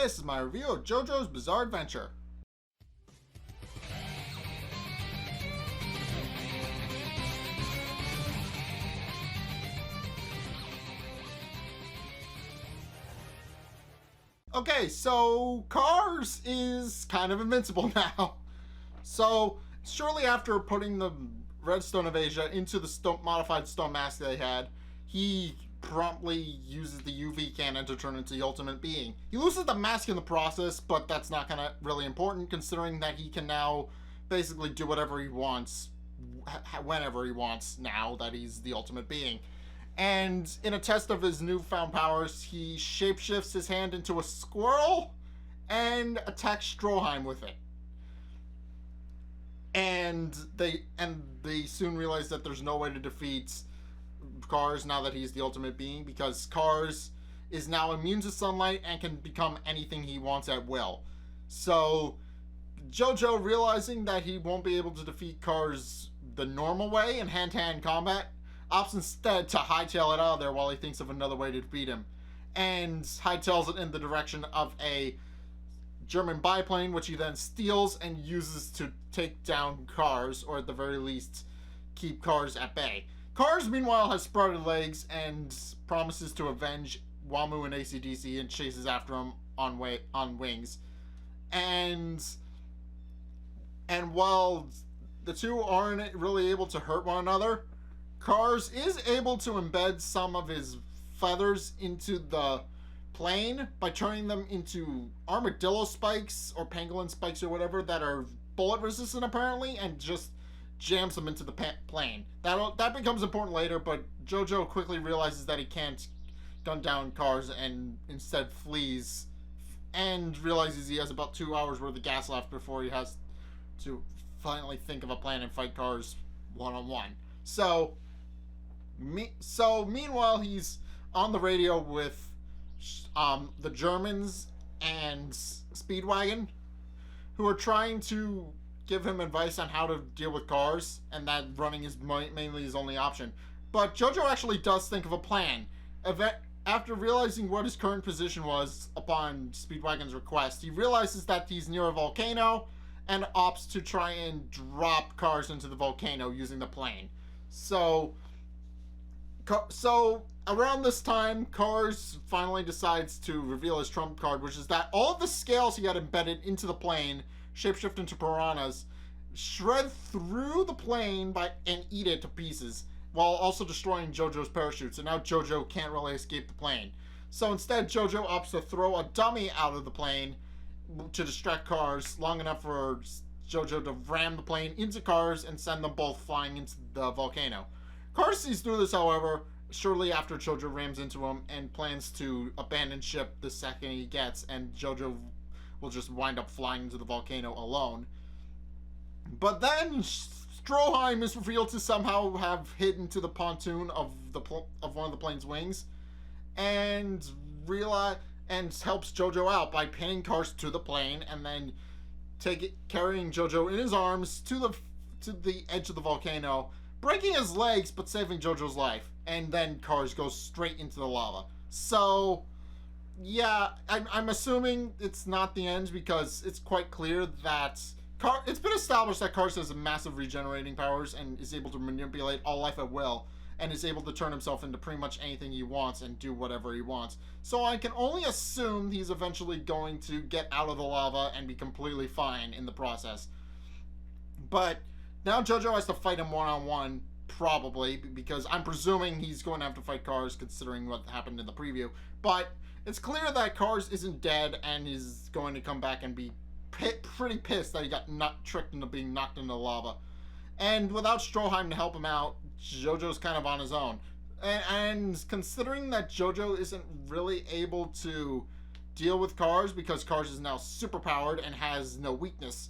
This is my review of Jojo's Bizarre Adventure. Okay, so Cars is kind of invincible now. So, shortly after putting the Redstone of Asia into the modified stone mask they had, he promptly uses the UV cannon to turn into the Ultimate Being. He loses the mask in the process, but that's not kind of really important considering that he can now basically do whatever he wants, whenever he wants, now that he's the Ultimate Being. And in a test of his newfound powers, he shapeshifts his hand into a squirrel and attacks Stroheim with it. And they soon realize that there's no way to defeat Cars now that he's the Ultimate Being, because Cars is now immune to sunlight and can become anything he wants at will. So Jojo, realizing that he won't be able to defeat Cars the normal way in hand-to-hand combat, opts instead to hightail it out of there while he thinks of another way to defeat him, and hightails it in the direction of a German biplane, which he then steals and uses to take down Cars, or at the very least keep Cars at bay. Cars, meanwhile, has sprouted legs and promises to avenge Wamu and AC/DC and chases after him on wings. And while the two aren't really able to hurt one another, Cars is able to embed some of his feathers into the plane by turning them into armadillo spikes or pangolin spikes or whatever that are bullet resistant apparently, and just jams them into the plane. That becomes important later, but Jojo quickly realizes that he can't gun down Cars and instead flees, and realizes he has about 2 hours worth of gas left before he has to finally think of a plan and fight Cars one-on-one. So meanwhile, he's on the radio with the Germans and Speedwagon, who are trying to give him advice on how to deal with Cars, and that running is mainly his only option. But Jojo actually does think of a plan. After realizing what his current position was upon Speedwagon's request, he realizes that he's near a volcano and opts to try and drop Cars into the volcano using the plane. So around this time, Cars finally decides to reveal his trump card, which is that all of the scales he had embedded into the plane shapeshift into piranhas, shred through the plane and eat it to pieces, while also destroying Jojo's parachutes, and now Jojo can't really escape the plane. So instead, Jojo opts to throw a dummy out of the plane to distract Cars long enough for Jojo to ram the plane into Cars and send them both flying into the volcano. Cars sees through this, however, shortly after Jojo rams into him and plans to abandon ship the second he gets, and Jojo will just wind up flying into the volcano alone. But then Stroheim is revealed to somehow have hidden to the pontoon of one of the plane's wings, and helps Jojo out by pinning Cars to the plane, and then carrying Jojo in his arms to the edge of the volcano, breaking his legs but saving Jojo's life. And then Cars goes straight into the lava. So yeah, I'm assuming it's not the end, because it's quite clear that it's been established that Cars has massive regenerating powers and is able to manipulate all life at will, and is able to turn himself into pretty much anything he wants and do whatever he wants. So I can only assume he's eventually going to get out of the lava and be completely fine in the process. But now Jojo has to fight him one-on-one, probably, because I'm presuming he's going to have to fight Cars considering what happened in the preview. But it's clear that Cars isn't dead and is going to come back and be pretty pissed that he got tricked into being knocked into lava. And without Stroheim to help him out, Jojo's kind of on his own. And considering that Jojo isn't really able to deal with Cars because Cars is now superpowered and has no weakness,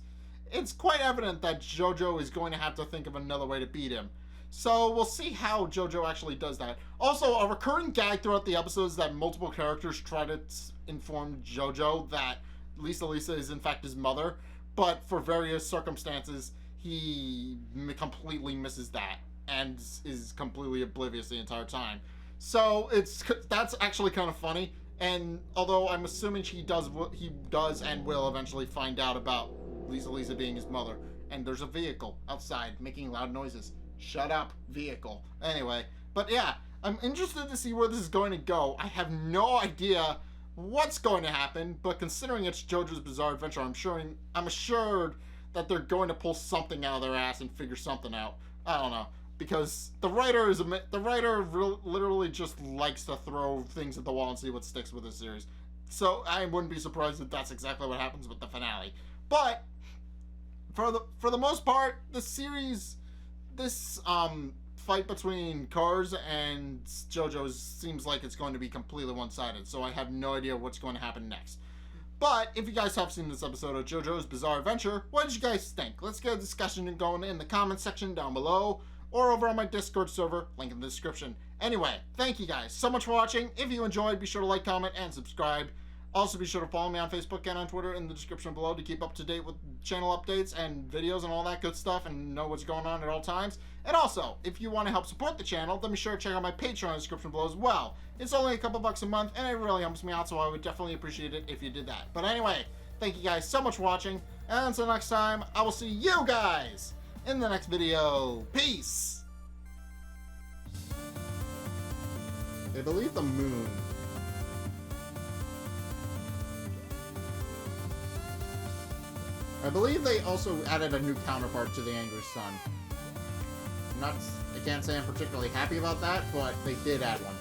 it's quite evident that Jojo is going to have to think of another way to beat him. So we'll see how Jojo actually does that. Also, a recurring gag throughout the episodes is that multiple characters try to inform Jojo that Lisa is in fact his mother, but for various circumstances, he completely misses that and is completely oblivious the entire time. So that's actually kind of funny. And although I'm assuming he does and will eventually find out about Lisa being his mother. And there's a vehicle outside making loud noises. Shut up, vehicle. Anyway, but yeah, I'm interested to see where this is going to go. I have no idea what's going to happen, but considering it's JoJo's Bizarre Adventure, I'm assured that they're going to pull something out of their ass and figure something out. I don't know, because the writer literally just likes to throw things at the wall and see what sticks with this series. So I wouldn't be surprised if that's exactly what happens with the finale. But for the most part, the series, this fight between Cars and JoJo seems like it's going to be completely one-sided, so I have no idea what's going to happen next. But if you guys have seen this episode of JoJo's Bizarre Adventure, what did you guys think? Let's get a discussion going in the comments section down below, or over on my Discord server, link in the description. Anyway, thank you guys so much for watching. If you enjoyed, be sure to like, comment, and subscribe. Also, be sure to follow me on Facebook and on Twitter in the description below to keep up to date with channel updates and videos and all that good stuff and know what's going on at all times. And also, if you want to help support the channel, then be sure to check out my Patreon in the description below as well. It's only a couple bucks a month, and it really helps me out, so I would definitely appreciate it if you did that. But anyway, thank you guys so much for watching, and until next time, I will see you guys in the next video. Peace! They believe the moon. I believe they also added a new counterpart to the Angry Sun. I can't say I'm particularly happy about that, but they did add one.